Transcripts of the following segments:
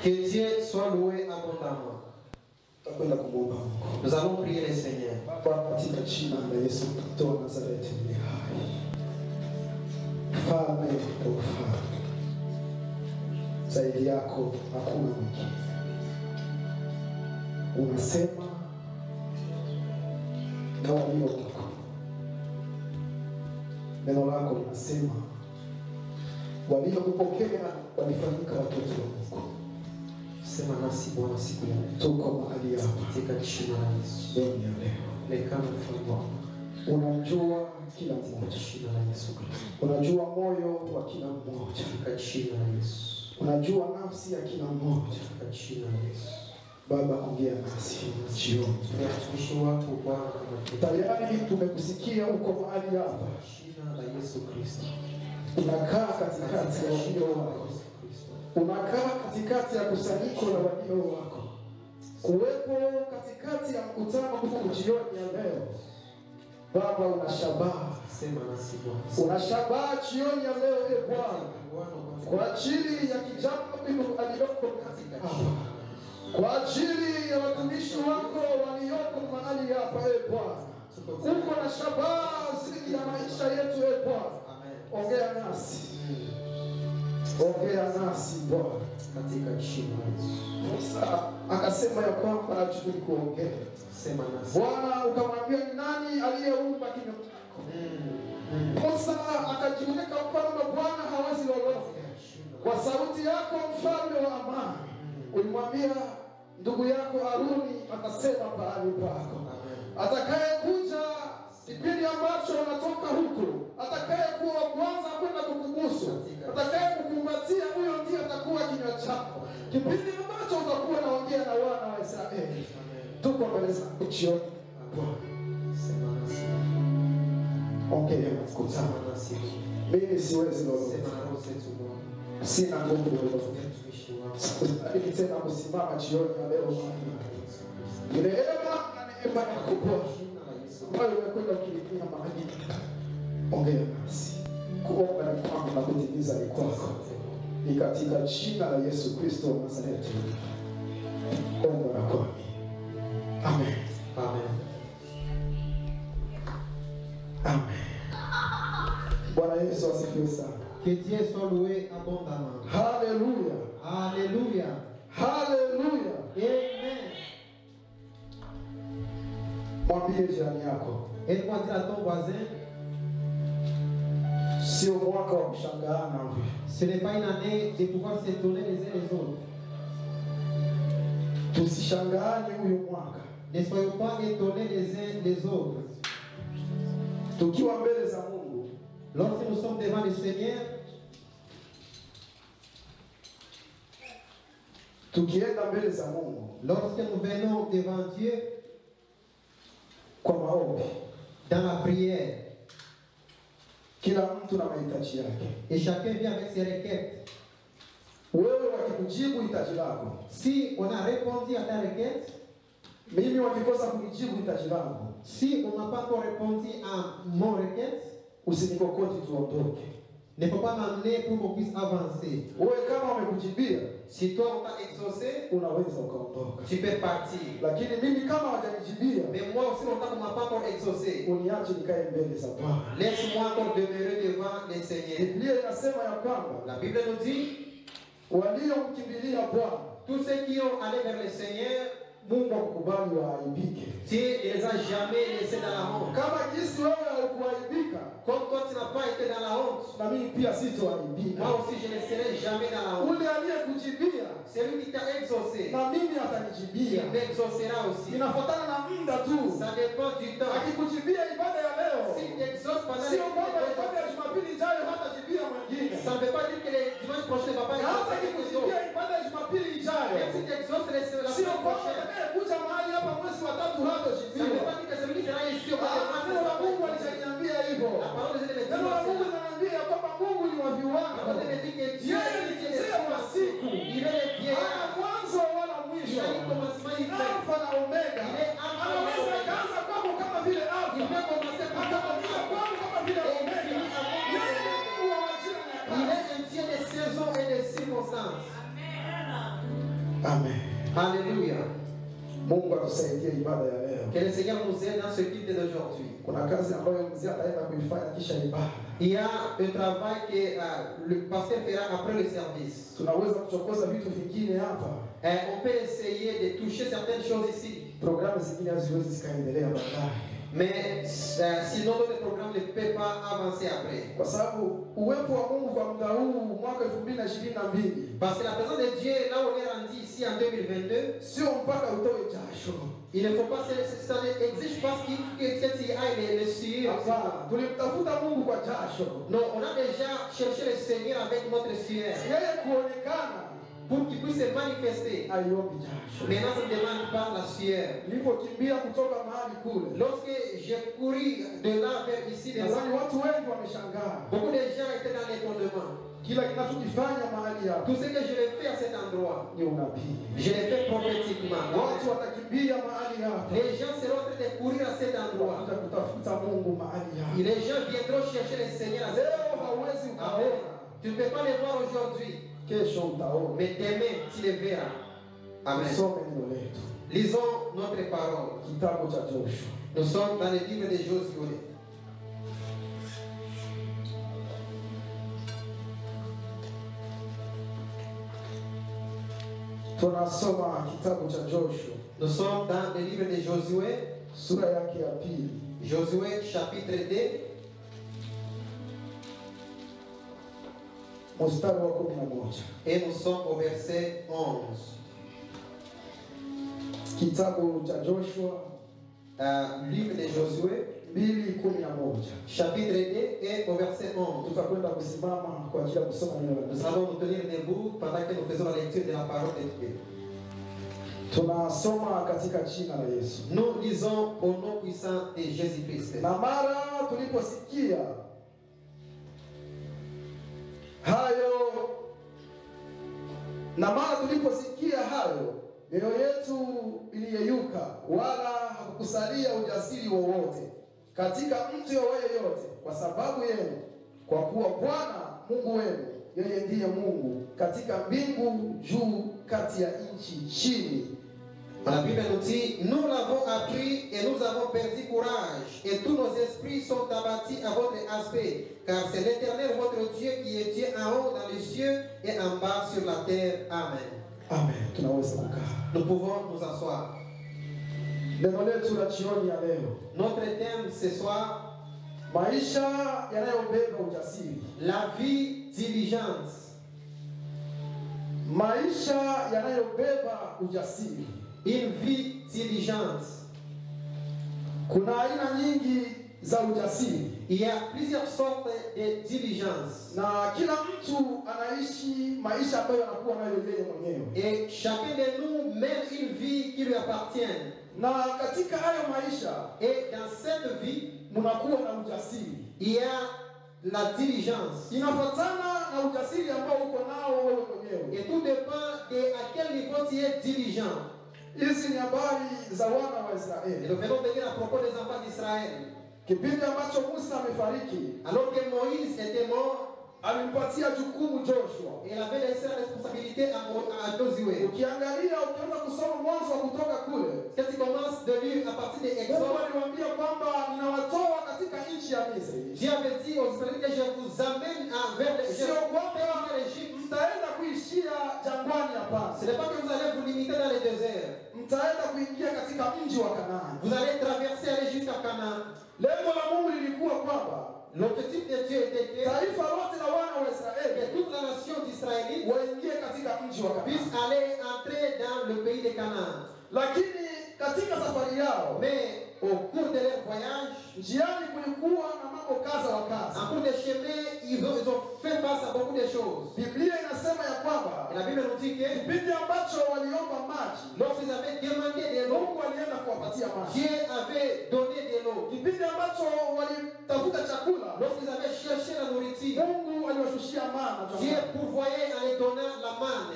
Que Dieu soit loué abondamment. Nous allons prier le Seigneur. Zaidi yako hakuna mwingine. Unasema na walio wako. Neno lako linasema waliokupokea walifanyika watoto wa Mungu. Sema nasi Bwana siku ya leo. Tuko mahali hapa Katika jina la Yesu. leo. Lekana mfungwa. Unamjua kila mmoja. Jina la Yesu Kristo. Unajua moyo wa kila mmoja. Katika jina la Yesu. Unajua nafsi ya kila mmoja. Katika jina la Yesu. Baba, ongea nasi jioni. Watumishi wako Bwana kama Tayari tumekusikia uko mahali hapa. jina la Yesu Kristo. Unakaa katikati ya walio wako. Unakaa katikati ya kusanyiko la walio wako. Kuwepo katikati ya mkutano huu jioni ya leo. Baba, unashabaha. Sema nasi Bwana. Unashabaha jioni ya leo Bwana. Kwa ajili ya kijana aliyoko katika hapa. Kwa ajili ya watumishi wako walioko mahali hapa Bwana. Uko na shabaha zidi ya maisha yetu Bwana. Ongea nasi. Ongea nasi Bwana. Katika jina la Yesu. Musa akasema ya kwamba hajui kuongea. Sema nasi. Bwana ukamwambia ni nani aliyeumba kinywa chako? Musa akajiweka kwamba Bwana hawezi lolote. Kwa sauti yako mfalme wa amani. Ulimwambia ndugu yako Haruni akasema pahali pako. Atakaye kuja kipindi ambacho unatoka huko, atakaye kuwa kwanza kwenda kukubusu, atakaye kukumbatia, huyo ndiye atakuwa kinywa chako. Kipindi ambacho utakuwa unaongea na wana wa Israeli. Tuko mbele zako jioni. Sema nasi. Ongea mkutano nasi. Mimi siwezi lolote. Sema na roho zetu Bwana. Sina nguvu lolote. Mtumishi wako. Lakini tena kusimama jioni ya leo Bwana. Ile neema ya kubwa ambayo umekwenda ukilipia mahali. Ongea nasi. Kuomba ni kwangu na kutimiza ni kwako. Ni katika jina la Yesu Kristo wa Nazareti. Omba na kuamini. Amen. Amen. Amen. Bwana Yesu asifiwe sana. Que Dieu soit loué abondamment. Hallelujah. Alléluia. Hallelujah. Amen. Mwambie jirani yako. Aide-moi à dire à ton voisin. Sio mwaka wa kushangaana. Ce n'est pas une année de pouvoir s'étonner les uns les autres. Tusishangaane huyu mwaka. Ne soyons pas étonnés les uns les autres. Tukiwa mbele za Mungu, lorsque nous sommes devant le Seigneur, tukienda mbele za Mungu, lorsque nous venons devant Dieu, kwa maombi, dans la prière, kila mtu na mahitaji yake. Et chacun vient avec ses requêtes. Wewe wakikujibu hitaji lako, si on a répondu à ta requête, mimi wakikosa kunijibu hitaji langu, si on n'a pas encore répondu à mon requête, usinikokoti tuondoke. Ne faut pas m'amener pour qu'on puisse avancer. Wewe kama umekujibia, si toi on t'a exaucé, unaweza ukaondoka. Tu peux partir. Lakini mimi kama hajanijibia, mais moi aussi longtemps qu'on m'a pas encore exaucé, uniache nikae mbele za Bwana. Laisse-moi encore demeurer devant les seigneurs. Biblia inasema ya kwamba, la Bible nous dit, waliomkimbilia Bwana, tous ceux qui ont allé vers le Seigneur, Mungu akubali waaibike. Dieu ne les a jamais laissés dans la honte. Kama jinsi wewe haukuaibika, comme toi tu n'as pas été dans la honte, na mimi pia sitoaibika. Moi aussi je ne serai jamais dans la honte. Ule aliyekujibia, celui qui t'a exaucé, na mimi atanijibia. Il m'exaucera aussi. Inafuatana na muda tu. Ça dépend du temps. Akikujibia ibada ya leo, si t'exauce pendant sio kwamba ibada ya Jumapili ijayo hatajibia mwingine. Ça ne veut pas dire que les dimanches prochains va pas exaucer. Akikujibia ibada ya Jumapili ijayo, même si t'exauces la semaine prochaine, kuja mahali hapa mwezi wa 3 hatojibia. Ça ne veut pas dire que celui qui sera ici au mois de mars, neno la Mungu alishaniambia hivyo. La parole de Dieu me dit, neno la Mungu linaniambia kwamba Mungu ni wa viwango. La parole me dit que Dieu est le wa siku. Il est le vieillard. Hana mwanzo wala mwisho. Il est commencement, il fait Alpha na Omega. Il est Alpha na Omega. Anaweza kaanza kwako kama vile Alpha. Il peut commencer par kwako kama vile Omega. Yeye ni Mungu wa majira na il est un Dieu des saisons et des circonstances. Amen. Alléluia. Mungu atusaidie ibada ya leo. Que le Seigneur nous aide dans ce culte d'aujourd'hui. Kuna kazi ambayo mzee ataenda kuifanya kisha ibada. Il y a un travail que le pasteur fera après le service. Tunaweza kuchokoza vitu vingine hapa. On peut essayer de toucher certaines choses ici. Programu zingine haziwezi zikaendelea baadaye. Mais sinon notre programme ne peut pas avancer après. Kwa sababu uwepo wa Mungu kwa muda huu mwaka 2022. Parce que la présence de Dieu là où on est rendu ici en 2022, sio mpaka utoe jasho. Il ne faut pas, ça n'exige pas que tu ailles le suivre. Tulimtafuta Mungu kwa jasho. Non, on a déjà cherché le Seigneur avec notre sueur. Yeye kuonekana pour qu'il puisse se manifester. Maintenant, ça ne demande pas la sueur. Lorsque j'ai couru de là vers ici, beaucoup de gens étaient dans l'étonnement. Tout ce que je l'ai fait à cet endroit, je l'ai fait prophétiquement. Les gens seront en train de courir à cet endroit. Et les gens viendront chercher le Seigneur à cet endroit. Tu ne peux pas les voir aujourd'hui, mais demain tu les verras. Amen. Lisons notre parole. Nous sommes dans le livre de Josué. Nous sommes dans le livre de Josué. Josué chapitre 2. Et nous sommes au verset 11. Livre de Josué, chapitre 2 et au verset 11. Nous allons nous tenir debout pendant que nous faisons la lecture de la parole de Dieu. Nous lisons au nom puissant de Jésus-Christ. Na mara tuliposikia hayo, mioyo yetu iliyeyuka, wala hakukusalia ujasiri wowote katika mtu yoyote kwa sababu yenu, kwa kuwa Bwana Mungu wenu, yeye ndiye Mungu katika mbingu juu, kati ya nchi chini. La Bible nous dit, nous l'avons appris et nous avons perdu courage, et tous nos esprits sont abattus à votre aspect, car c'est l'Éternel votre Dieu qui est Dieu en haut dans les cieux et en bas sur la terre. Amen. Amen. Nous pouvons nous asseoir. Notre thème ce soir, la vie diligente. Une vie diligente. Il y a plusieurs sortes de diligence. Et chacun de nous mène une vie qui lui appartient. Et dans cette vie, il y a la diligence. Et tout dépend de à quel niveau tu es diligent. Et nous venons de dire à propos des enfants d'Israël. Alors que Moïse était mort, il avait laissé la responsabilité à Josué. Quand tu commences de lire à partir de Exode, Dieu avait dit aux Israélites que je vous amène vers l'Égypte. Ce n'est pas que vous allez vous limiter dans les déserts. Vous allez traverser aller jusqu'à Canaan. L'objectif de Dieu était que toute la nation d'Israélites puisse aller entrer dans le pays de Canaan. Mais au cours de leur voyage, en cours de chemin, ils ont fait face à beaucoup de choses. Et la Bible nous dit que lorsqu'ils avaient demandé de l'eau, Dieu avait donné de l'eau. Lorsqu'ils avaient cherché la nourriture, Dieu pourvoyait en les donnant la manne.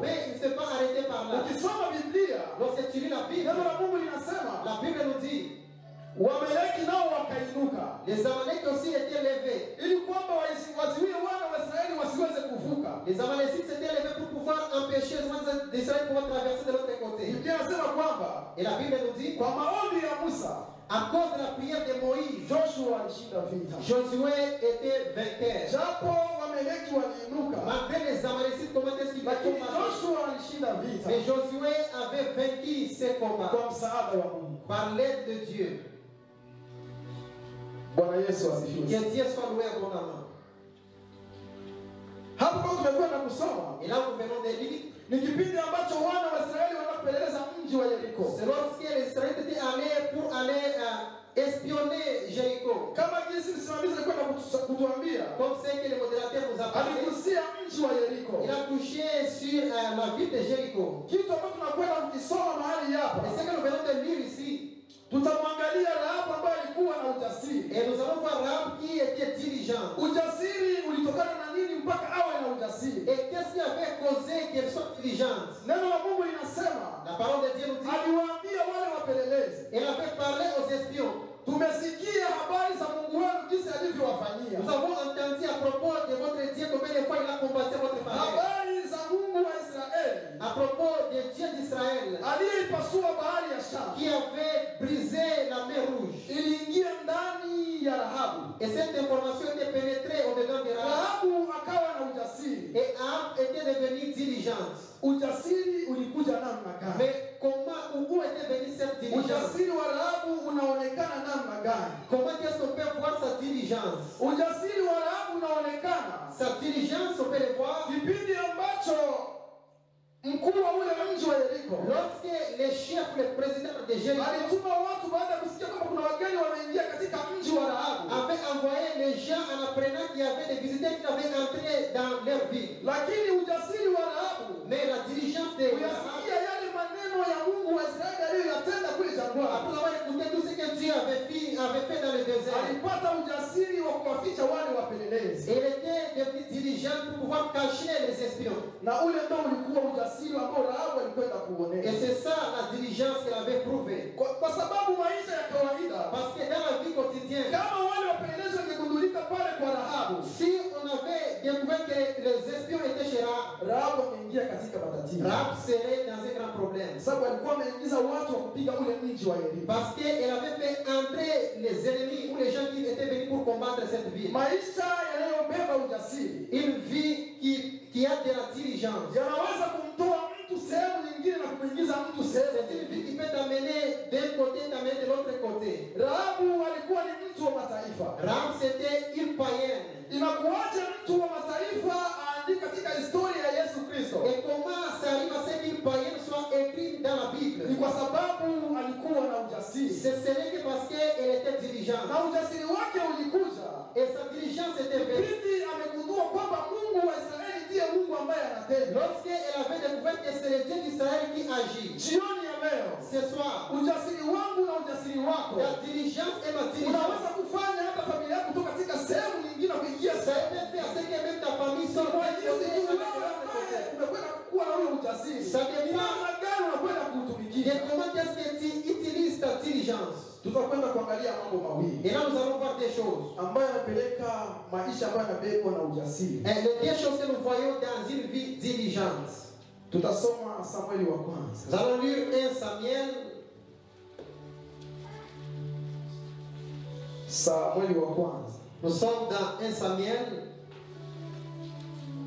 Mais il ne s'est pas arrêté par là. Lorsque tu lis la Bible nous dit, les Amalek aussi étaient levés Les Amalécites s'étaient levés pour pouvoir empêcher les enfants d'Israël de pouvoir traverser de l'autre côté. Biblia inasema kwamba Et la Bible nous dit, kwa maombi ya Musa à cause de la prière de Moïse, Joshua alishinda vita. Josué était vainqueur. Japo Wameleki waliinuka, Malgré les Amalécites, comment est-ce qu'ils lakini combattu? Joshua alishinda vita Mais Josué avait vaincu ces combats kwa msaada wa Mungu. par l'aide de Dieu. Bwana Yesu asifiwe. Que Dieu soit loué abondamment. Hapo kwa tumekwenda kusoma Et là, nous venons de lire, ni kipindi ambacho wana wa Israeli wanapeleleza mji wa Yeriko. c'est lorsque les Israélites étaient allés pour aller espionner Jéricho. Kama jinsi msimamizi alikwenda kutuambia, Comme c'est que le modérateur nous a parlé, aligusia mji wa Yeriko. il a touché sur la ville de Jéricho. Kitu ambacho tunakwenda kukisoma mahali hapa, Et ce que nous venons de lire ici, tutamwangalia Rahabu ambaye alikuwa na ujasiri. et nous allons voir Rahab qui était dirigeant. Ujasiri ulitokana na nini mpaka awe na ujasiri? Et qu'est-ce qui avait causé qu'elle soit dirigeante? Neno la Mungu linasema La parole de Dieu nous dit, aliwaambia wale wapelelezi, elle avait parlé aux espions. tumesikia habari za Mungu wenu jinsi alivyowafanyia. Nous avons entendu à propos de votre Dieu combien de fois il a combattu votre famille. Habari za Mungu wa Israeli À propos de Dieu d'Israël aliyeipasua bahari ya Shamu, qui avait brisé la mer rouge. iliingia ndani ya Rahabu. Et cette information était pénétrée au-dedans de Rahab. Rahabu akawa na ujasiri. Et Rahab était devenue dirigeante. Ujasiri ulikuja namna gani? Mais comment, où était venue cette diligence? Ujasiri wa Rahabu unaonekana namna gani? Comment est-ce qu'on peut voir sa diligence? Ujasiri wa Rahabu unaonekana Sa diligence, on peut le voir kipindi ambacho mkuu wa ule mji wa Yeriko lorsque les chefs, le président de Jéricho alituma watu baada ya kusikia kwamba kuna wageni wameingia katika mji wa Rahabu, avait envoyé les gens en apprenant qu'il y avait des visiteurs qui avaient entré dans leur ville. lakini ujasiri wa Rahabu Mais la diligence de Rahab, kuyasikia yale maneno ya Mungu wa Israeli aliyoyatenda kule jangwani, après avoir écouté tout ce que Dieu avait fait dans le désert, alipata ujasiri wa kuwaficha wale wapelelezi, il était devenu dirigeant pour pouvoir cacher les espions. na ule ndio ulikuwa ujasiri ambao Rahabu alikwenda Et kuonesha, c'est ça la diligence qu'elle avait prouvée. kwa sababu maisha ya kawaida, Parce que dans la vie quotidienne, kama wale wapelelezi wangegundulika pale kwa Rahabu, si on avait découvert que les espions étaient chez Rahab, Rahabu angeingia katika matatizo, Rahab serait dans un grand problème. sababu alikuwa ameingiza watu wa kupiga ule mji wa Yeriko. Parce qu'elle avait fait entrer les ennemis ou les gens qui étaient venus pour combattre cette ville. Maisha yanayobeba ujasiri Une vie qui a de la diligence. yanaweza kumtoa mtu sehemu nyingine na kumwingiza mtu sehemu C'est une vie qui peut t'amener d'un côté, t'amener de l'autre côté. Rahabu alikuwa ni mtu wa mataifa. Rahab, c'était une païenne. Inakuacha mtu wa mataifa aandike katika historia ya Yesu Kristo? Et comment ça arrive à ce qu'une païenne soit écrite dans la Bible? Ni kwa sababu alikuwa na ujasiri, Ce n'est que parce qu'elle était diligente. na ujasiri wake ulikuja Et sa diligence était venue kipindi amegundua kwamba Mungu wa Israeli ndiye Mungu ambaye anatenda. lorsqu'elle avait découvert que c'est le Dieu d'Israël qui agit. Jioni ya leo, Ce soir, ujasiri wangu na ujasiri wako la diligence et ma diligence, unaweza kufanya hata familia yako kutoka katika sehemu nyingine kuingia ça sehemu. peut faire ce que même ta famille sort Kwa d'un jinsi côté tu et wewe de l'autre côté. ambaye umekwenda kuwa na ule ujasiri, Ça ni dépend namna gani unakwenda de kuutumikia. comment est-ce que tu utilises ta diligence. Tutakwenda kuangalia mambo mawili Et là, nous allons voir des choses. ambayo yanapeleka maisha ambayo yanabebwa na ujasiri. Et les deux choses que nous voyons dans une vie diligente. Tutasoma Samueli wa kwanza, Nous allons lire 1 Samuel, Samueli wa kwanza nous sommes dans 1 Samuel,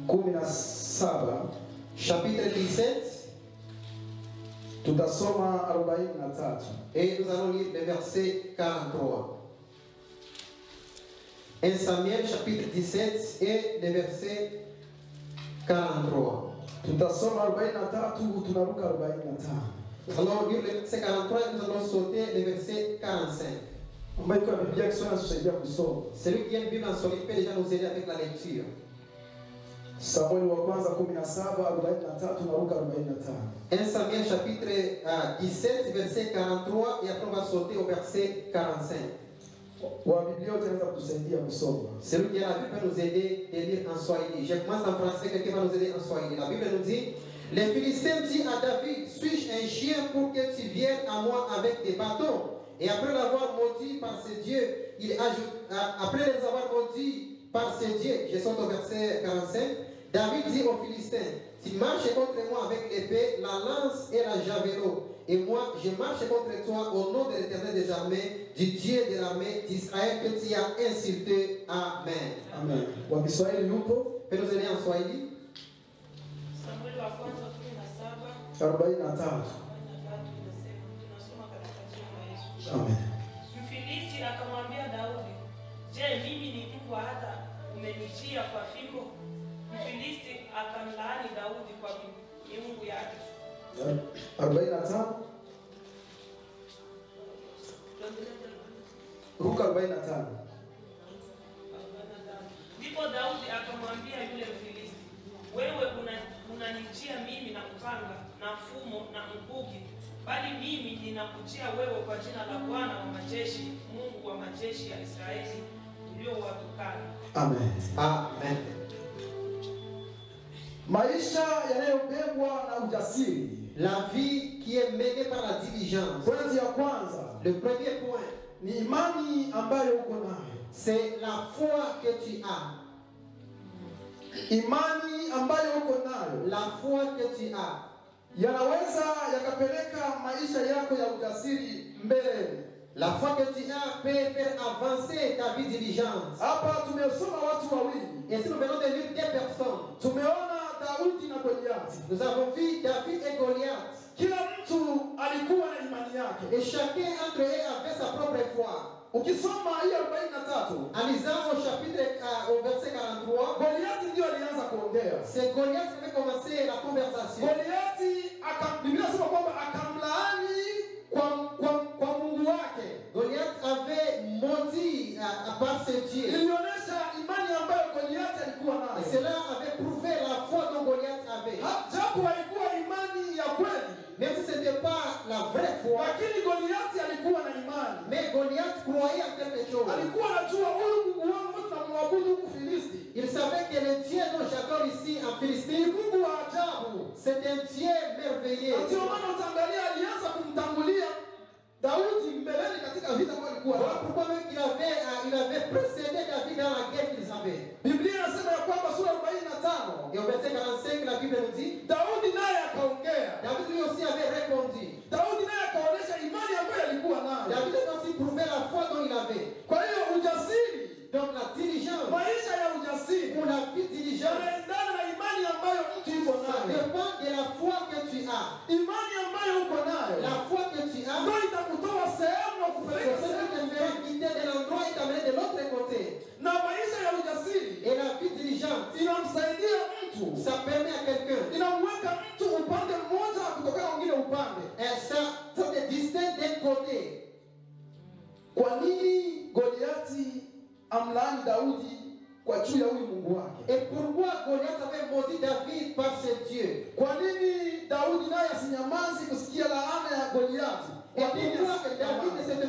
17, chapitre 17, tutasoma 43. et nous allons lire le verset 43. 1 Samuel, chapitre 17, et le verset 43. Tutasoma 43, tunaruka 45. Nous allons lire le verset 43 et nous allons sauter le verset 45. Ambayo kwa Biblia Kiswahili tusaidia kusoma. Celui qui a une Bible en solide peut déjà nous aider avec la lecture. Samueli wa kwanza 17, 43, tunaruka 45. 1 Samuel chapitre 17, verset 43, et après on va sauter au verset 45. Wa Biblia wote wanaweza kutusaidia kusoma. Celui qui a la Bible peut nous aider à lire en Swahili. Je commence en français, quelqu'un va nous aider en Swahili. La Bible nous dit, les Philistins disent à David, suis-je un chien pour que tu viennes à moi avec des bâtons? Et après l'avoir maudit par ses dieux, il ajoute, après les avoir maudits par ses dieux, je saute au verset 45, David dit aux Philistins, tu marches contre moi avec l'épée, la lance et la javelot. Et moi, je marche contre toi au nom de l'Éternel des armées, du Dieu de l'armée d'Israël que tu as insulté. Amen. Amen. Kwa Kiswahili yupo Peut-nous aider en Swahili? Samueli wa kwanza 17 43. tunasoma katika jina la Yesu. Amen. Mfilisti akamwambia Daudi, je, mimi ni mbwa hata umenijia kwa fimbo? Mfilisti akamlaani Daudi kwa miungu yake. 45. Luka 45. Ndipo Daudi akamwambia yule Mfilisti, wewe unanijia mimi na upanga na mfumo na mkuki, bali mimi ninakujia wewe kwa jina la Bwana wa majeshi, Mungu wa majeshi ya Israeli uliowatukana. Amen. Amen. Maisha yanayobebwa na ujasiri. La vie qui est menée par la diligence. Pointi ya kwanza Le premier point, ni imani ambayo uko nayo. c'est la foi que tu as. Imani ambayo uko nayo La foi que tu as yanaweza yakapeleka maisha yako ya ujasiri mbele. La foi que tu as peut faire avancer ta vie diligente. Hapa tumesoma watu wawili. Et si nous venons de lire deux personnes, Tumeona Daudi na Goliati. nous avons vu David et Goliath. Kila mtu alikuwa na imani yake. Et chacun entre eux avait sa propre foi. Ukisoma hii 43, En lisant au chapitre, au verset 43, Goliati ndio alianza kuongea. c'est Goliath qui avait commencé la conversation. Goliati Biblia inasema kwamba akamlaani kwa Mungu wake. Goliath avait maudit par ses dieux. Ilionyesha imani ambayo Goliati alikuwa Et nayo. cela avait prouvé la foi dont Goliath avait. Japo haikuwa imani ya kweli, Même si ce n'était pas la vraie foi, lakini Goliati alikuwa na imani. mais Goliath croyait en quelque chose. Alikuwa anajua huyu Mungu wangu tunamwabudu huku Filisti. Il savait que le Dieu dont j'adore ici en Ni Philistine, Mungu wa ajabu. c'est un Dieu merveilleux. Ndio maana utaangalia alianza kumtangulia Daudi mbeleni katika vita ambayo alikuwa Voilà nayo. pourquoi même il avait précédé David dans la guerre qu'ils avaient. Biblia inasema ya kwamba sura 45 Et au verset 45, la Bible nous dit, Daudi naye akaongea. David lui aussi avait répondu. Daudi naye akaonyesha imani ambayo alikuwa nayo. David a aussi prouvé la foi dont il avait. Kwa hiyo ujasiri, Donc la diligence, maisha ya ujasiri pour la vie diligente, yanaendana na imani ambayo mtu yuko ça nayo. dépend de la foi que tu as. Imani ambayo uko nayo La foi que tu as, ndio itakutoa sehemu na c'est kupeleka ce qui sehemu te nyingine. fera quitter de l'endroit et t'amener de l'autre côté. Na maisha ya ujasiri Et la vie diligente, inamsaidia mtu, ça permet à quelqu'un, inamweka mtu upande mmoja kutoka mwingine upande. et ça te distingue d'un côté. Kwa nini Goliati amlaani Daudi kwa juu ya huyu Mungu wake? Et pourquoi Goliath avait maudit David par ses dieux? Kwa nini Daudi naye asinyamazi kusikia laana ya Goliati? Et Kwa nini pourquoi asinyamazi? David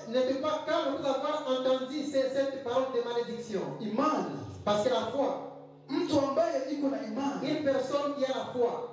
n'était pas calme pour avoir entendu cette parole de malédiction? Imani. Parce que la foi, Mtu ambaye iko na imani une personne qui a la foi,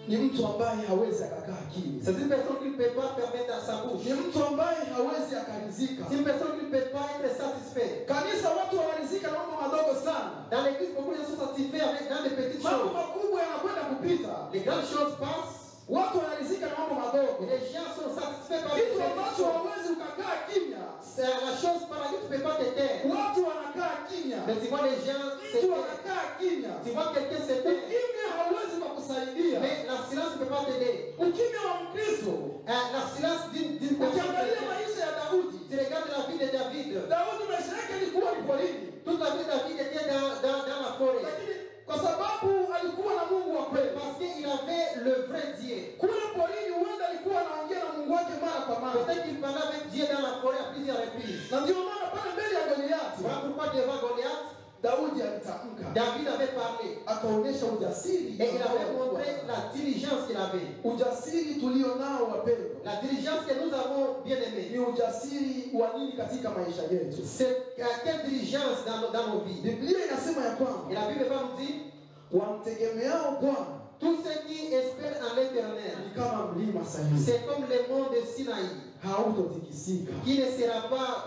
ni mtu ambaye hawezi akakaa kimya. c'est une personne qui ne peut pas permettre à sa bouche. Ni mtu ambaye hawezi akaridhika. C'est une personne qui ne peut pas être satisfait. Kanisa watu wanaridhika na mambo madogo sana. Dans l'église, beaucoup de gens sont satisfaits avec dans des petites Mambo choses. makubwa yanakwenda kupita. Les grandes choses passent Watu wanaridhika na mambo madogo. et les gens sont satisfaits par les Kitu petites ambacho choses. hawezi ukakaa kimya. C'est la chose par laquelle tu ne peux pas te taire. Watu wanakaa kimya. Mais tu vois les gens se Mtu taire. anakaa kimya. Tu vois quelqu'un se taire. Ukimya hauwezi kukusaidia. Mais la silence ne peut pas t'aider. Ukimya wa Mkristo. La silence d'une personne. Ukiangalia maisha ya Daudi. Tu regardes la vie de David. Daudi maisha yake ilikuwa ni porini. Toute la vie de David était dans la forêt. Lakini kwa sababu alikuwa na Mungu wa kweli. Parce qu'il avait le vrai Dieu. Kule porini huenda alikuwa anaongea na Mungu wake mara kwa mara. Peut-être qu'il parlait avec Dieu dans la forêt à plusieurs reprises. Na ndio maana pale mbele ya Goliati, Voilà pourquoi devant Goliath, Daudi alitamka. David avait parlé. Akaonyesha ujasiri. Et il avait montré la diligence qu'il avait. Ujasiri tulio nao wapendwa. La diligence que nous avons bien Ni aimée. ujasiri wa nini katika maisha yetu? C'est quelle diligence dans nos vies. Biblia inasema ya Et kwamba la Bible va nous dire, wamtegemeao Bwana tous ceux qui espèrent en l'éternel, ni kama mlima Sayuni, c'est comme le mont de Sinaï, hautotikisika. qui ne sera pas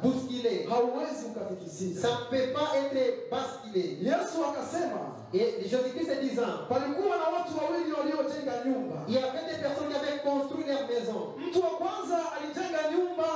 bousculer. hauwezi ukatikisika. Ça ne peut pas être basculé. Yesu akasema, Et Jésus-Christ est disant, palikuwa na watu wawili waliojenga nyumba. il y avait des personnes qui avaient construit leur maison. Mtu wa kwanza alijenga nyumba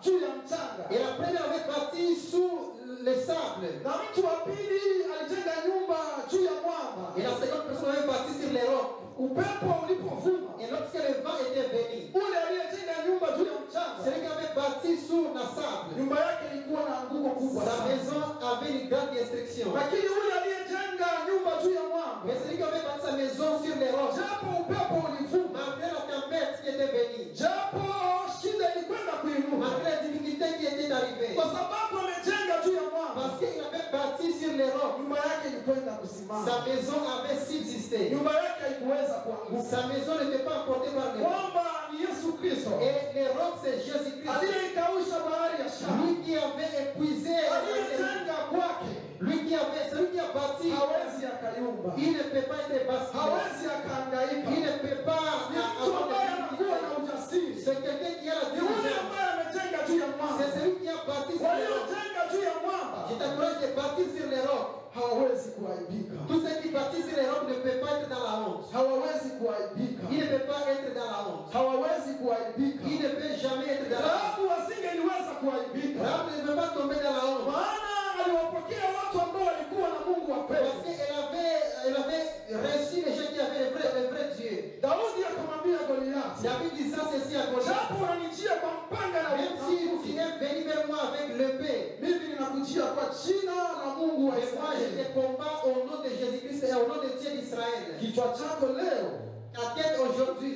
juu ya mchanga, Et la première avait bâti sous le sable. na mtu wa pili alijenga nyumba juu ya mwamba. Et la seconde personne avait bâti sur les rocs. Upepo ulipovuma, Et lorsque le vent était venu, ule aliyejenga nyumba juu ya mchanga, celui qui avait bâti sous le sable, nyumba yake ilikuwa na anguko kubwa sa sana. maison avait une grande destruction. Lakini ule aliyejenga nyumba juu ya mwamba, Mais celui qui avait bâti sa maison sur les rocs, japo upepo ulivuma, malgré la tempête qui était venue, japo shida ilikwenda kuinuka, malgré les difficultés qui étaient arrivées, kwa sababu amejenga juu ya mwamba, parce qu'il avait bâti sur les rocs, nyumba yake ilikwenda kusimama. sa maison avait subsisté. Nyumba yake haikuweza kuanguka. Sa maison n'était pas emportée par les rocs. Mwamba ni Yesu Kristo Et les rocs, c'est Jésus-Christ. aliyeikausha bahari ya Shamu, Lui qui avait épuisé, aliyejenga kwake celui qui a bâti, hawezi akayumba, il ne peut pas être basculé. hawezi akahangaika. Il ne peut pas Ni mtu ambaye anakuwa na ujasiri, C'est quelqu'un qui a la ni yule diligence. ambaye amejenga juu ya mwamba. C'est celui qui a bâti sur les rocs. Waliojenga juu ya mwamba Je t'encourage de bâtir sur les rocs. hawawezi kuaibika, Tous ceux qui bâtissent sur les rocs ne peuvent pas être dans la honte. hawawezi kuaibika, Il ne peut pas être dans la honte. hawawezi kuaibika. Il ne peut jamais être dans la honte. Rahabu asingeliweza kuaibika, Rahab ne peut pas tomber dans la honte. maana aliwapokea watu ambao walikuwa na Mungu wa kweli. Parce qu'elle avait reçu les gens qui avaient le vrai Dieu. Daudi akamwambia Goliathi, David disant ceci à Goliath. japo unanijia kwa mpanga na Même si tu es venu vers moi avec l'épée, mimi ninakujia kwa jina la Mungu wa mais moi je Israeli. te combats au nom de Jésus-Christ et au nom de Dieu d'Israël. Kichwa chako leo Ta tête aujourd'hui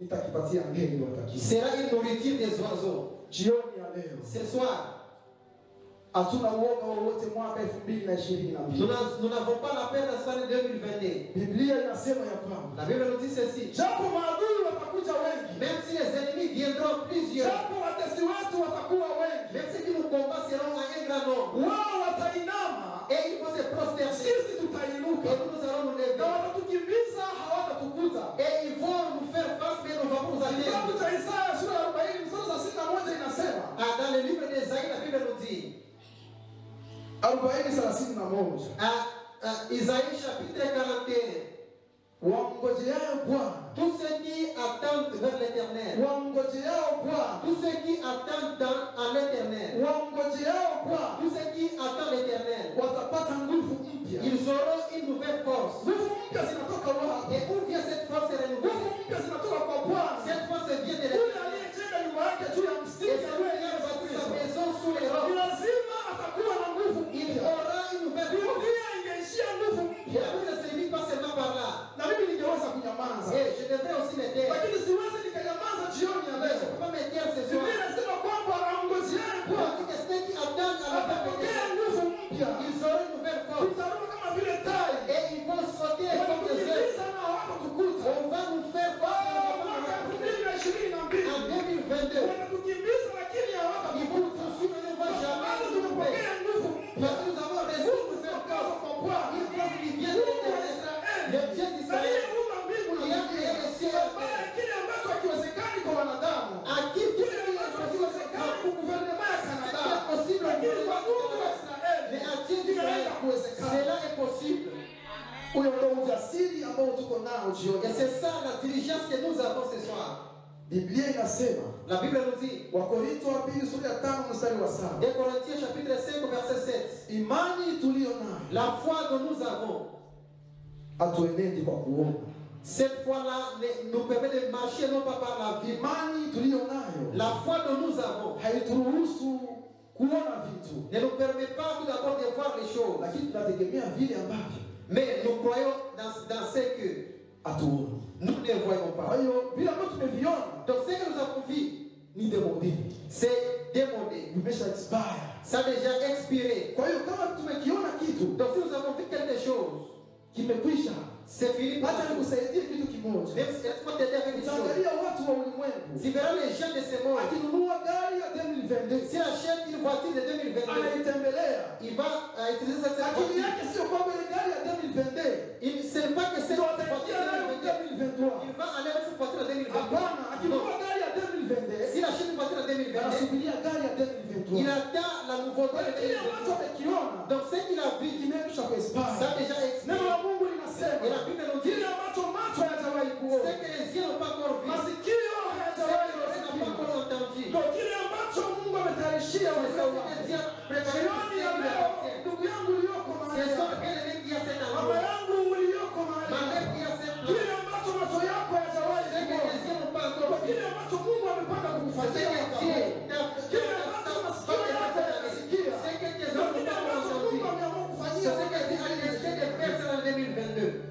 nitakipatia ngeni watakiwa. sera une nourriture des oiseaux. Jioni ya leo Ce soir, hatuna uoga wowote mwaka 2022. nous n'avons pas la peine de cette année 2022. Biblia inasema ya kwamba La Bible nous dit ceci. japo maadui watakuja wengi, Même si les ennemis viendront plusieurs, japo watesi wetu watakuwa wengi, même ceux qui nous combattent seront en un grand nombre, wao watainama, et ils vont se prosterner, sisi tutainuka, et nous allons nous lever, na watatukimbiza hawatatukuta. et ils vont nous faire face, mais nous vamos nous Kitabu atteindre. cha Isaya sura ya 40 mstari wa 61 inasema, Dans le livre d'Ésaïe, la Bible nous dit, 40:31, Isaïe chapitre 41, wamngojeao Bwana, tous ceux qui attendent vers l'éternel, wamngojeao Bwana, tous ceux qui attendent en l'éternel, wamngojeao Bwana tous ceux qui attendent l'éternel, watapata nguvu mpya. ils auront une nouvelle force. Nguvu mpya zinatoka wapi? Et où vient cette force renouvelée? Nguvu mpya zinatoka kwa Bwana, Cette force vient de yule l'éternel. aliyejenga nyumba yake juu ya Et msingi celui qui a aliye bâti sa Yesu Kristo. maison sous les Ni rocs, lazima atakuwa na nguvu il mpya. aura une nouvelle force. Biblia ingeishia nguvu Et mpya, la Bible ne se limite pas seulement par là. na mimi ningeweza kunyamaza, Et je devrais aussi me taire. lakini siwezi nikanyamaza jioni ya Mais je ne leo. peux pas me taire ce Biblia soir. inasema kwamba amngojeaye Bwana Parce que ceux qui attendent à la fin de atapokea l'éternel, nguvu mpya. ils auront une nouvelle force. Tutaruka kama vile tai, Et ils vont sauter comme des œufs. watatukimbiza na hawatatukuta. On va nous faire face Mwaka en 2022 2022. watatukimbiza, lakini Ils vont hawatatukuta, nous poursuivre, ils ne vont kwa jamais sababu nous trouver. tumepokea nguvu mpya. Parce que nous avons reçu une nouvelle force. Kutoka kwa Bwana, Une force qui vient de Mungu wa l'éternel. Israeli, Le Dieu d'Israël, aliyeumba mbingu na qui a dunia, créé les cieux et la ambaye terre, kile ambacho hakiwezekani kwa wanadamu, à qui tout kile ce qui ambacho est hakiwezekani possible, kwa guvernema ya ce qui Kanada, est possible au lakini niveau kwa Mungu wa mais Israeli à Dieu d'Israël, kinaweza kuwezekana. cela est possible. Huyo ndio ujasiri ambao tuko nao jioni. Et c'est ça la diligence que nous avons ce soir. Biblia inasema, La Bible nous dit, Wakorintho wa pili sura ya 5 mstari wa 7, 2 Corinthiens chapitre 5 verset 7, imani tuliyo nayo la foi que nous avons, hatuenendi kwa kuona. cette foi-là nous permet de marcher non pas par la vie. Imani tuliyo nayo La foi que nous avons haituruhusu kuona vitu, ne nous permet pas tout d'abord de voir les choses, lakini tunategemea vile ambavyo mais nous croyons dans ce que hatuoni. nous ne voyons Kwa pas. hiyo vile ambavyo tumeviona Donc ce que nous avons vu, ni demodé, c'est démodé. vimesha expire. Ça a déjà expiré. Kwa hiyo kama tumekiona kitu Donc si nous avons vu quelque chose, kimekwisha, c'est fini. hata nikusaidie kitu kimoja. Même si laisse-moi t'aider avec une chose. Utaangalia watu wa ulimwengu, Tu verras les gens de ce monde. akinunua gari ya 2022 S'il achète une voiture de 2022, anaitembelea, il va utiliser cette akili voiture. yake sio kwamba ile gari ya 2022 Ce n'est pas que c'est ndio une voiture ataingia nayo de 2022. 2023. Il va aller avec cette voiture de 2022. Hapana, Non. akinunua gari ya 2022 S'il achète une voiture de 2022, anasubiria gari ya 2023. il côté de kile ambacho amekiona Donc ce qu'il a vu, kimekwisha kuexpire. ça a déjà expiré. Neno la Mungu linasema Et la Bible nous dit, kile ambacho macho hayajawahi kuona, ce que les yeux n'ont pas encore vu, masikio ce que hayajawahi les oreilles n'ont pas kusikia, encore entendu, ndio kile ambacho Mungu ametayarishia c'est wazee ça wake. que Dieu a préparé pour Jioni ya ceux qui leo, l'appartiennent. ndugu yangu uliyoko mahali C'est ça hapa, que les mecs qui a cet mama endroit, yangu uliyoko mahali ma mère hapa, qui a cette kile place, ambacho macho yako hayajawahi ce que kuona, les yeux n'ont pas ndio encore vu, kile ambacho Mungu amepanga c'est ce kukufanyia que mwaka Dieu huu. t'a Kile ambacho masikio yako hayajasikia, ce que tes ndio oreilles kile n'ont pas ambacho entendu, Mungu ameamua c'est kufanyia ce que mwaka Dieu a décidé de faire ça en 2022.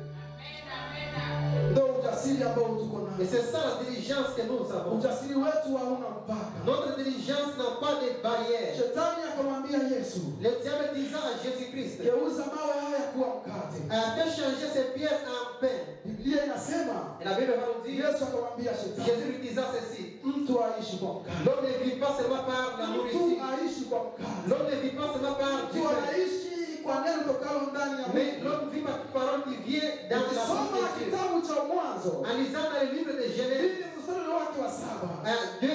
ndio ujasiri ambao tuko Et nao. c'est ça la diligence que nous avons. Ujasiri wetu hauna mpaka. Notre diligence n'a pas de barrière. Shetani akamwambia Yesu, Le diable disant à Jésus-Christ, geuza mawe haya kuwa mkate. a fait changer ses pierres en pain. Biblia inasema Et la Bible va nous dire, Yesu akamwambia Shetani, Jésus lui disant ceci, mtu aishi kwa mkate. l'homme ne vit pas seulement par la Mtu nourriture. aishi kwa mkate. L'homme ne vit pas seulement par du Mtu pain. anaishi kwa neno tokalo ndani ya Mais Mungu. l'homme vit par toute parole qui vient dans la Ukisoma bouche de Dieu. kitabu cha Mwanzo En lisant dans le livre de Genèse, ili mstari wake wa 7, 2,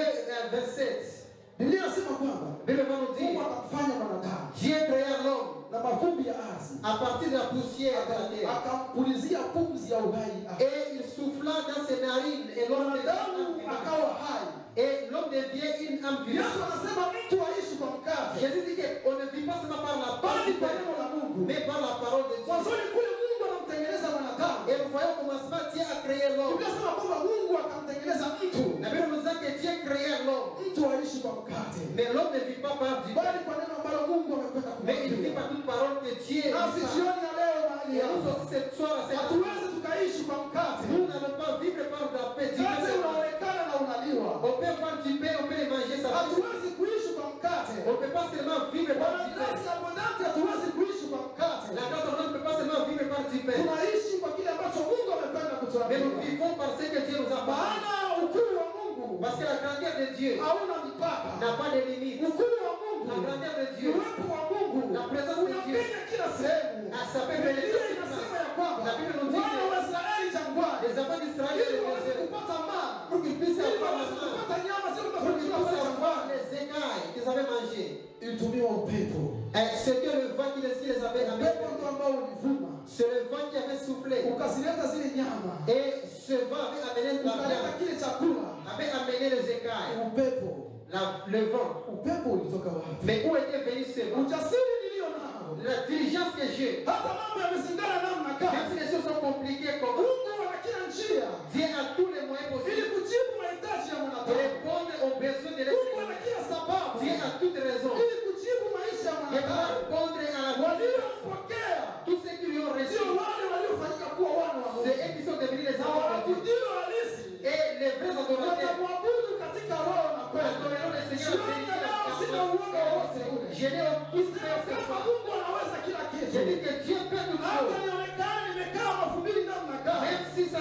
verset 7, Biblia inasema kwamba la Bible va nous Mungu dire, akamfanya mwanadamu Dieu créa l'homme na mavumbi ya ardhi, à partir de la poussière de la terre. akampulizia pumzi ya uhai ardhi. Et il souffla dans ses narines et l'homme devient Mwanadamu un vivant. akawa hai. Et l'homme devient une âme Yesu vivante. anasema mtu aishi kwa mkate, Jésus dit qu'on ne vit pas seulement par la parole bali du kwa Père, neno la Mungu. mais par la parole de Dieu. Mwanzoni kule Mungu anamtengeneza mwanadamu. Et nous voyons au commencement Dieu a créé l'homme. Biblia inasema kwamba Mungu akamtengeneza mtu, La Bible nous dit que Dieu créa l'homme. mtu aishi kwa mkate, Mais l'homme ne vit pas par du pain, bali kwa neno ambalo Mungu amekwenda mais il vit kumwambia. par toute parole que Dieu Nasi dit. jioni ya leo mahali Et nous hapa aussi cette soir, cette hatuwezi tukaishi kwa mkate. nous n'allons pas vivre par la paix. Mkate unaonekana na unaliwa. On peut voir du pain, on peut les manger, ça va. Hatuwezi kuishi kwa mkate. On ne peut pas seulement vivre par du pain. Wanadamu abundante hatuwezi kuishi kwa mkate. La grâce de Dieu ne peut pas seulement vivre par du pain. Tunaishi kwa kile ambacho Mungu amependa Mais kutuambia. nous vivons par ce que Dieu nous a parlé. Maana ukuu wa Mungu Parce que la grandeur de Dieu hauna mipaka. n'a pas de limite. Ukuu wa La Mungu, grandeur de Dieu, uwepo wa Mungu la présence de Dieu, unapenya kila sehemu. ça peut venir Biblia inasema ya kwamba La Bible nous dit wana wa Israeli jangwani, les enfants d'Israël ili se waweze faisaient kupata mana, pour qu'ils puissent ili avoir waweze la main, kupata nyama, sio kama pour qu'ils tunakula puissent pale avoir jangwani. les écailles qu'ils avaient mangés. Ilitumiwa upepo. Et c'était le vent qui les avait Upepo amenés. ndio ambao ulivuma C'est le vent qui avait soufflé. ukazileta zile nyama, Et ce vent avait amené la ukaleta viande, kile chakula. avait amené les écailles. Upepo, Le vent. upepo ulitoka wapi? Mais où était venu ce vent? Ujasiri nilio nao, La diligence que j'ai. hata mambo yamezingana namna Même gani, si les choses sont compliquées comme Mungu ana kila njia Dieu a tous les moyens ili possibles kujibu mahitaji ya de mwanadamu. répondre aux besoins de Mungu l'être. ana kila sababu Dieu a toutes raisons ili kujibu maisha ya de mwanadamu. répondre à la vie. Waliompokea Tous ceux qui lui ont reçu, sio wale waliofanyika kuwa wana wa c'est Mungu, eux qui sont devenus les na enfants de Dieu. waabudio halisi Et les vrais adorateurs watamwabudu katika roho na kweli. adoreront le Seigneur. Jioni ya leo sina uoga wowote ule. Je n'ai aucune peur ce Kama soir. Mungu anaweza kila Je kitu, dis que Dieu peut tout hata chose. nionekane nimekaa mafumbili namna gani, Même si ça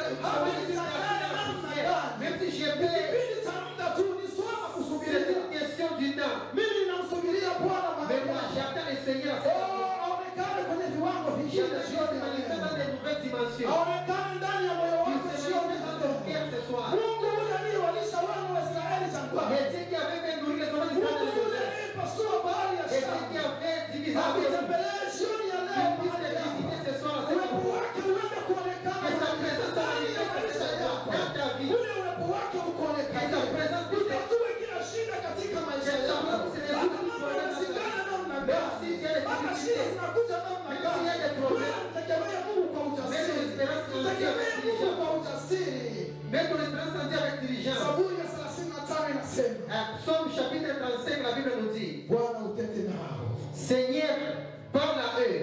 même si j'ai peur, kipindi cha muda tu ni swala c'est kusubiria. une question du temps. Mimi namsubiria Bwana Mais moi, mahali j'attends le Seigneur. oh, aonekane kwenye viwango Je vingine le jioni ya manifeste leo. dans de nouvelles dimensions. Aonekane ndani ya moyo Il wako se jioni ya manifeste dans ton leo. cœur ce soir. Mungu yule aliyewalisha wana wa Israeli jangwani, Et Dieu qui avait fait nourrir les hommes d'Israël dans Mungu le yule désert. aliyepasua bahari ya Et Dieu Shamu, qui avait divisé la mer. akutembelee jioni ya leo Qu'il puisse mahali les hapa. visiter ce soir. Uwepo wake uende kuonekana Que sa présence ndani ya soit maisha yako. dans ta vie. Ule uwepo wake Que ukoonekana. sa présence puisse Utatue kila shida katika maisha Que sa yako. présence se Hata résout mambo yanazingana namna Même gani, si il y a des hata difficultés. shida zinakuja namna Même gani, s'il y a des problèmes. wewe mtegemee Mungu kwa Mets ton ujasiri. espérance en Dieu Mtegemee avec Mungu diligence. kwa ujasiri. Mets ton espérance en Dieu avec diligence. Zaburi ya 35 inasema, Psaume chapitre 35, la Bible nous dit, Bwana utete nao Seigneur, parle à eux,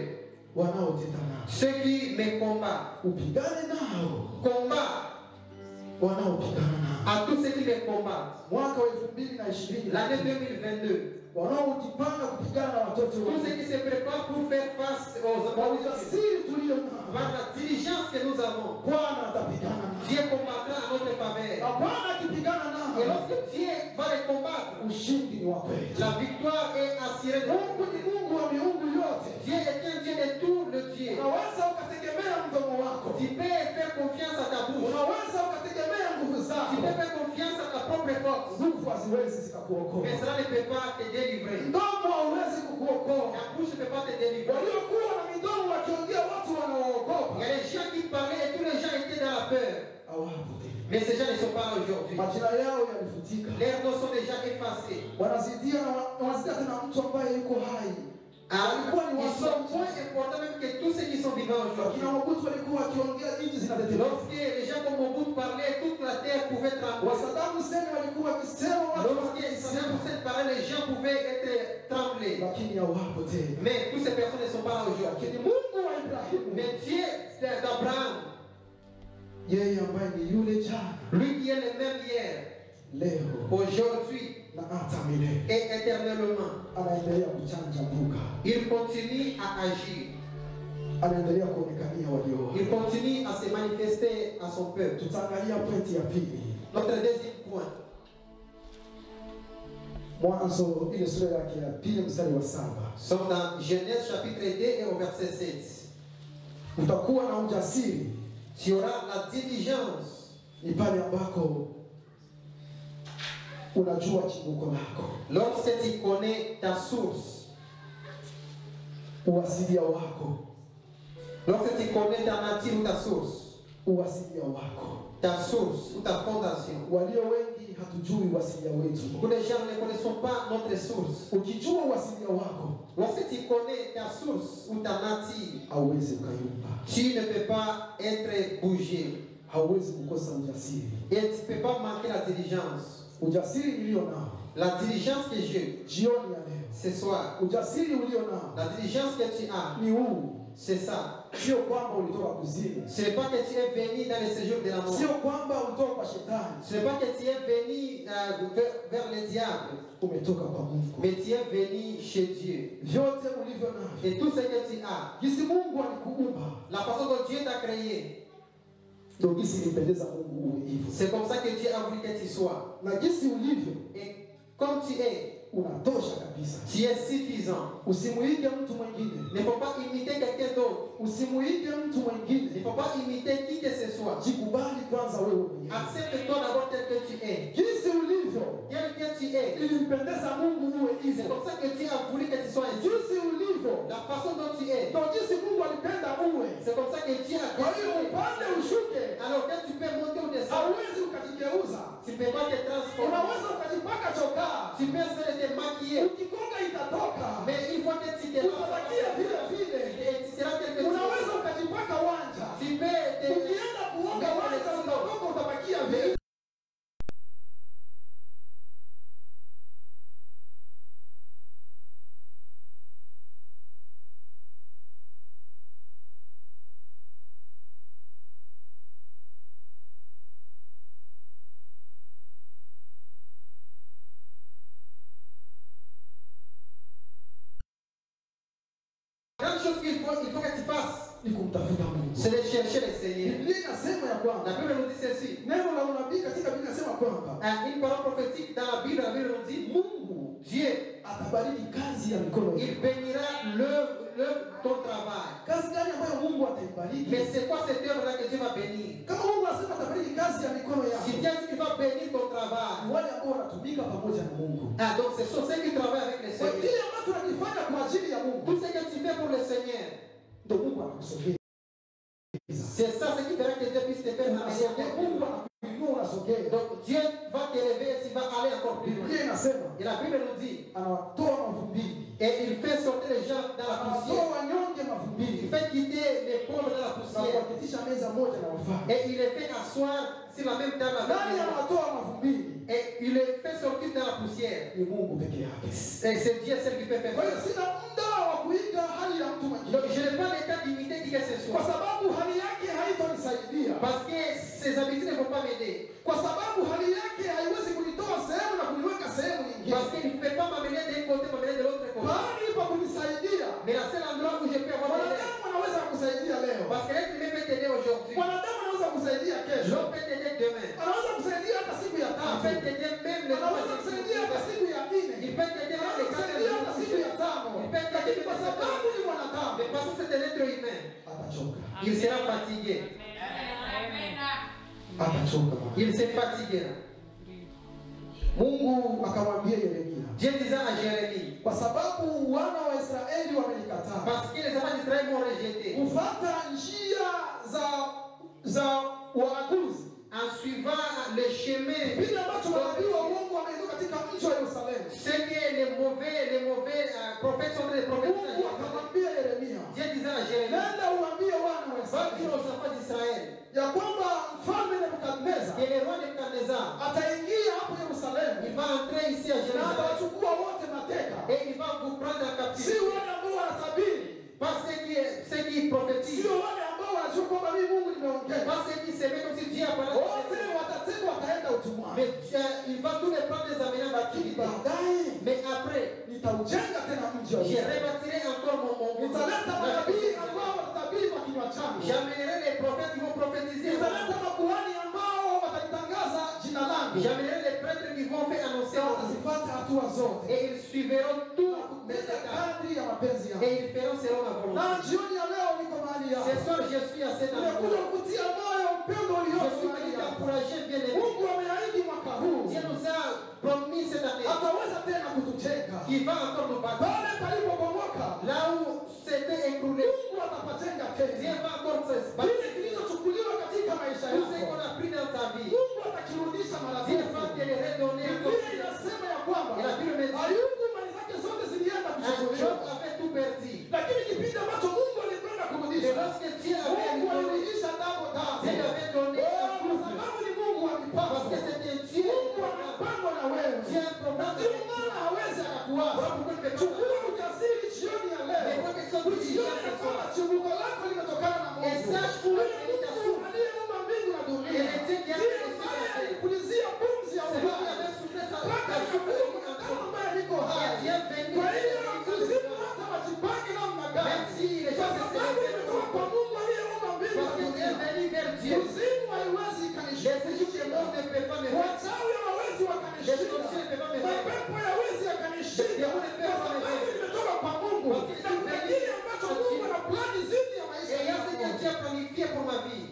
wanaoteta nao, ceux qui me combattent. upigane nao Combat wanaopigana nao. à tous ceux qui me combattent. Mwaka wa 2020 L'année 2022, wanaojipanga kupigana na watoto tous ceux wetu qui se préparent pour faire face aux kwa oppositions, ujasiri tulio nao, par la diligence que nous avons, Bwana atapigana nao. Dieu combattra à notre faveur. Na Bwana akipigana Et nao, lorsque Dieu va les combattre, ushindi ni wa kwetu. la victoire est assurée de Mungu ni Mungu wa miungu yote. Dieu est un Dieu de tout le Dieu. Unaweza ukategemea mdomo wako, Tu peux faire confiance à ta bouche. unaweza ukategemea nguvu Tu zako, peux faire confiance à ta propre force. force, nguvu haziwezi zikakuokoa. mais cela ne peut pas te délivrer. Mdomo hauwezi kukuokoa. La bouche ne peut pas te délivrer. Waliokuwa na midomo wakiongea watu Il y wanaoogopa a les gens qui parlaient et tous les gens étaient dans la peur. hawapo tena. Mais ces gens ne sont pas là aujourd'hui. Majina yao yalifutika. Leurs noms sont déjà effacés. Wanazidia tena mtu ambaye yuko hai. Walikuwa ni Ils sont wasomi. moins importants même que tous ceux qui sont vivants aujourd'hui. Wakina Mobutu walikuwa wakiongea nchi zinatetemeka. Lorsque les gens comme Mobutu parlaient, toute la terre pouvait trembler. Wa Saddam Hussein walikuwa wakisema watu Lorsque Saddam Hussein parlait, les gens pouvaient être tremblés. lakini hawapo tena. Mais toutes ces personnes ne sont pas là aujourd'hui. Lakini Mungu wa Ibrahimu, Mais Dieu d'Abraham, yeye ambaye ni yule jana, lui qui est le même hier, leo aujourd'hui na hata milele, et éternellement, anaendelea kuchanja mbuga, il continue à agir. anaendelea kuonekania walio hai. Il continue à se manifester à son peuple. Tutaangalia pointi ya pili, Notre deuxième point. Mwanzo ile sura yake ya pili mstari wa 7. Sommes dans Genèse chapitre 2 et au verset 7. Utakuwa na ujasiri Tu auras la diligence ni pale ambako unajua chimbuko lako, lorsque tu connais ta source, uasilia wako, lorsque tu connais ta nature ou ta source, uasilia wako. ta source ou ta fondation. Walio wengi hatujui uasilia wetu. Beaucoup de gens ne connaissent pas notre source. Ukijua uasilia wako, Lorsque tu connais ta source ou ta nature, hauwezi ukayumba, tu ne peux pas être bougé hauwezi kukosa ujasiri. et tu ne peux pas manquer la diligence. Ujasiri nilio nao La diligence que j'ai jioni ya leo, ce soir, ujasiri ulio nao la diligence que tu as, ni huu. c'est ça. Sio kwamba ulitoka kuzimu, Ce n'est pas que tu es venu dans le séjour de la mort. sio kwamba ulitoka kwa shetani, Ce n'est pas que tu es venu vers le diable, umetoka kwa Mungu. mais tu es venu chez Dieu. Vyote ulivyo navyo, Et tout ce que tu as, jinsi Mungu alikuumba, la façon dont Dieu t'a créé, ndio jinsi ilimpendeza Mungu uwe hivyo. c'est comme ça que Dieu a voulu que tu sois. Na jinsi ulivyo Et comme tu es, unatosha kabisa. tu es suffisant. Usimuige mtu mwingine, Il ne faut pas imiter quelqu'un d'autre. usimuige mtu Il ne mwingine. faut pas imiter qui que ce soit. Jikubali kwanza wewe mwenyewe, Accepte-toi d'abord tel que tu es. jinsi ulivyo. Tel que tu es. Ilimpendeza Mungu uwe C'est hivyo, comme ça que Dieu a voulu que tu sois ainsi. jinsi ulivyo La façon dont tu es. ndio jinsi Mungu alipenda uwe. C'est comme ça que Dieu a Kwa hiyo décidé. upande ushuke, Alors que tu peux monter ou descendre, hauwezi ukajigeuza. tu ne peux pas te transformer. Unaweza ukajipaka chokaa, Tu peux se te maquiller. ukikonga itatoka, Mais une fois que tu te utabakia vile vile. et tu seras tel que tu Unaweza es. ukajipaka wanja, Tu peux te... ukienda kuoga wanja utatoka, utabakia vile. La grande chose qu'il faut que tu fasses, Ni kumtafuta Mungu. c'est de chercher le Seigneur. Biblia inasema ya La kwamba Bible nous dit ceci. neno la unabii katika Biblia inasema kwamba Une parole prophétique dans la Bible nous dit Mungu, Dieu, atabariki kazi ya mikono il yako. bénira ton travail. Kazi gani ambayo Mungu ataibariki? Mais c'est quoi cette œuvre-là que Dieu va bénir? Kama Mungu anasema atabariki kazi ya mikono Si yako, Dieu dit qu'il va bénir ton ni travail, wale ambao wanatumika pamoja na Mungu. donc ce sont ceux qui travaillent avec le Kwa Seigneur. kile ambacho unakifanya kwa ajili ya Mungu, Tout ce que tu fais pour le Seigneur, ndio Mungu anakusogeza. c'est ça ce qui fera que Dieu puisse te faire amener Unasogea, encore Mungu plus loin. anakuinua, unasogea. Donc Dieu va t'élever et tu vas aller encore plus loin. Biblia inasema Et la Bible nous dit, anawatoa mavumbini, et il fait sortir les gens dans la poussière. anawatoa wanyonge Il mavumbini fait quitter les pauvres dans la na poussière. kuwaketisha meza moja na wafalme. Et il les fait asseoir sur la même table avec Nani les gens. anawatoa mavumbini? Et il les fait sortir dans la poussière. Ni Mungu peke yake. Et c'est Dieu seul qui peut faire Kwa hiyo ça. sina muda wa kuiga hali ya mtu Donc mwingine, je n'ai pas le temps d'imiter qui que ce kwa soit. sababu hali yake haitonisaidia, Parce que ses habitudes ne vont pas m'aider. kwa sababu hali yake haiwezi kunitoa sehemu na kuniweka sehemu nyingine. Parce qu'il ne peut pas m'amener d'un côté, m'amener de l'autre côté. Mahali pa kunisaidia, Mais la seule endroit où je peux avoir de l'aide. mwanadamu anaweza kusaidia leo, Parce que l'être humain peut t'aider aujourd'hui. mwanadamu anaweza kusaidia kesho, L'homme peut t'aider demain. anaweza kusaidia hata siku ya Il tatu, peut t'aider même le anaweza kusaidia hata siku ya nne, Il peut t'aider même anaweza les kusaidia hata siku ya tano, lakini kwa sababu ni mwanadamu Mais parce que c'est un être humain, atachoka, il sera fatigué. atachoka. Il se fatiguera. Mungu akamwambia Yeremia, Dieu disait à Jérémie, kwa sababu wana wa Israeli wamenikataa, parce que les enfants d'Israël m'ont rejeté, kufuata njia za waaguzi, en suivant le chemin, kile ambacho manabii wa uongo wameinuka katika mji wa Yerusalemu. ce que les mauvais prophètes sont des prophètes. Mungu akamwambia Yeremia, Dieu disait à Jérémie, nenda uambie wana wa va dire Israeli aux enfants d'Israël ya kwamba mfalme Nebukadneza que le roi Nebuchadnezzar, ataingia hapo Yerusalemu il va entrer ici à na Jérusalem atawachukua wote mateka, et il va vous prendre en si captivité. wale ambao wanatabiri, Pas ceux qui prophétisent, sio wale ambao wanajua kwamba mimi Mungu nimeongea. pas ceux qui s'aimaient comme si Dieu a parlé. Wote watatekwa wataenda utumwani, Mais il va tous les prendre les amener en captivité. baadaye Mais après, nitaujenga tena mji wa je Yerusalemu. rebâtirai encore mon Nitaleta manabii ambao watatabiri kwa kinywa changu. J'amènerai les prophètes qui vont prophétiser. Nitaleta makuhani ambao watalitangaza jina langu. J'amènerai les prêtres qui vont faire annoncer mon nom. Watazifuata hatua zote Et ils suivront tous mes meza étapes. kadri ya mapenzi yangu. Et ils feront selon ma Na volonté. jioni ya leo niko mahali Ce hapa. soir, je suis à cet Nimekuja endroit. kukutia moyo upendo Je uliopo suis mahali venu hapa. t'encourager, bien aimé. Mungu ameahidi mwaka huu Dieu nous a promis cette année ataweza tena kutujenga. qu'il va encore nous battre. Pale palipobomoka, Là où c'était écroulé, Mungu atapajenga Dieu tena. va encore se Kile battre. kilichochukuliwa katika maisha Tout ce yako, qu'on a pris dans ta vie, Mungu atakirudisha mara Dieu mbili. va te le redonner encore. Biblia inasema ya kwamba Et la Bible me dit, Ayubu mali zake zote zilienda un kuchukuliwa, Job avait tout perdu. lakini kipindi ambacho Mungu alikwenda Et kurudisha, lorsque Dieu avait Mungu donné, alirudisha double Dieu double. avait donné un Kwa double. sababu ni Mungu wa Parce mipango. que c'était Dieu. Mungu ana mpango na wewe. Dieu a un Na programme. ndio maana hawezi akakuacha. Chukua ujasiri jioni ya Mais leo. faut que ça vous dise Ujione ce kwamba soir. chimbuko lako limetokana na Et Mungu. sache où Huyo est ta Mungu source. aliyeumba mbingu na dunia. Et le Dieu qui a Ndiye fait les ambaye cieux. alipulizia pumzi ya C'est lui qui uhai. avait soufflé sa Mpaka la souffle Mungu en kama toi. ambaye niko Et hai. Dieu est venu. Kwa hiyo kuzimu hata wajipange namna gani. Même si les Kwa gens se sababu lèvent nimetoka kwa Mungu aliyeumba mbingu parce na que Dieu est dunia. venu vers Dieu. Kuzimu haiwezi Les ikanishinda. esprits du monde ne peuvent pas me faire. Wachawi hawawezi Les wakanishinda. sorciers ne peuvent pas me faire. Mapepo hawezi yakanishinda. Kwa sababu nimetoka kwa Mungu. Na kuna kile ambacho Mungu ana plani zidi ya maisha Et il y a ce que yako. Dieu a planifié pour ma vie.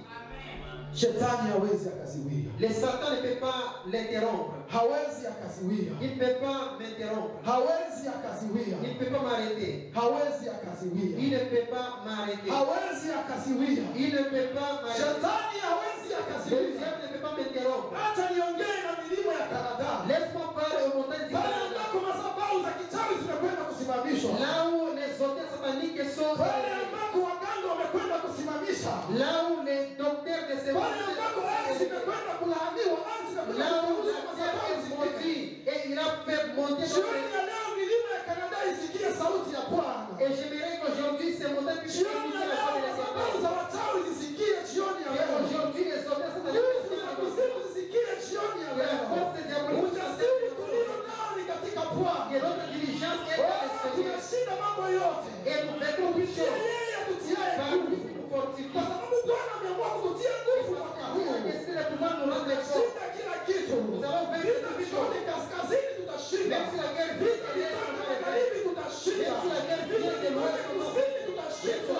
Shetani hawezi akaziwia. Le Satan ne peut pas l'interrompre. Hawezi akaziwia. Il ne peut pas m'interrompre. Hawezi akaziwia. Il ne peut pas m'arrêter. Hawezi akaziwia. Il ne peut pas m'arrêter. Hawezi akaziwia. Il ne peut pas m'arrêter. Shetani hawezi Le akaziwia. diable ne peut pas m'interrompre. Hata niongee na milima ya Kanada. Laisse-moi parler aux montagnes du Pale Canada. ambako madhabahu za kichawi zimekwenda kusimamishwa. Là où les hôtels sataniques sont. Pale ambako waganga wamekwenda kusimamisha. Là où les docteurs de ces Pale ambako ardhi zimekwenda kulaaniwa, ardhi zimekwenda là où kuuzwa la madhabahu terre est zingine. maudite et il a fait monter Jioni ya leo milima ya Kanada isikie sauti ya Bwana. et j'aimerais qu'aujourd'hui ces montagnes puissent Jioni ya écouter la leo voix de madhabahu l'Éternel. za wachawi zisikie jioni ya Et leo. aujourd'hui les hôtels Nguvu za sataniques kuzimu zisikie jioni ya et la leo. force diabolique Ujasiri tulio nao ni katika Bwana. et notre diligence est dans le Seigneur. Tunashinda mambo yote. Et nous faisons Kupitia tout yeye atutiaye par nguvu. lui nous fortifie. Kwa sababu Bwana ameamua kututia nguvu mwaka Il a huu. décidé de pouvoir nous rendre forts. Tutashinda kila kitu. Vita vitoke kaskazini tutashinda. Même si la guerre Vita vient vitoke magharibi tutashinda. Même si la guerre Vita vient de vitoke l'ouest, kusini tutashinda.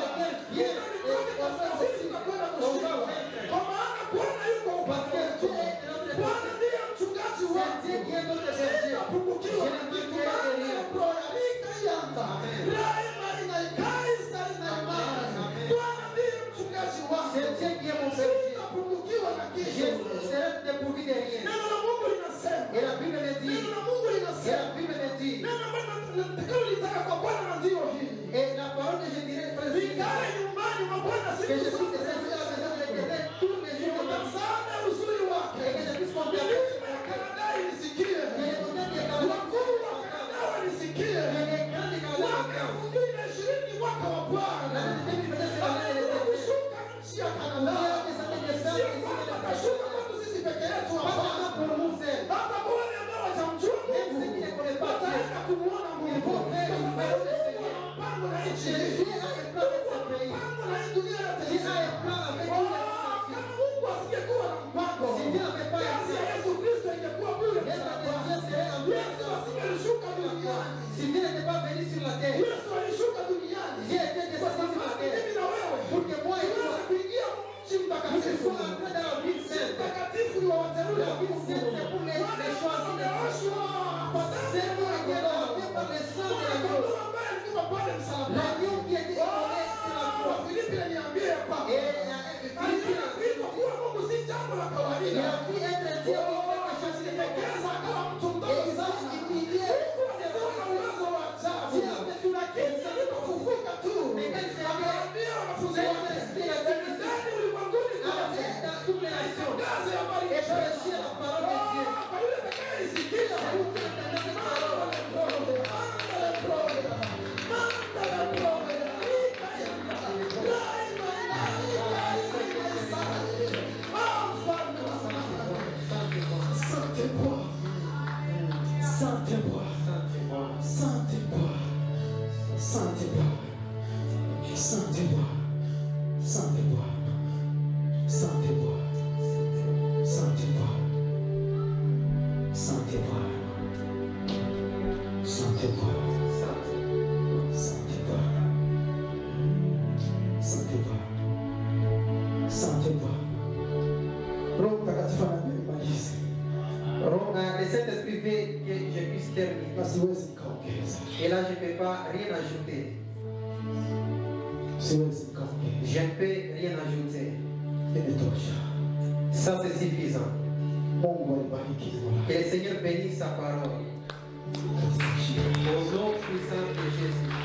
termine. na siwezi nikaongeza, Et là, je ne peux pas rien ajouter. siwezi nikaongeza. Je ne peux rien ajouter. Imetosha. Ça, c'est suffisant. Mungu alibariki neno lake. Que le Seigneur bénisse sa parole. Au nom puissant de Jésus.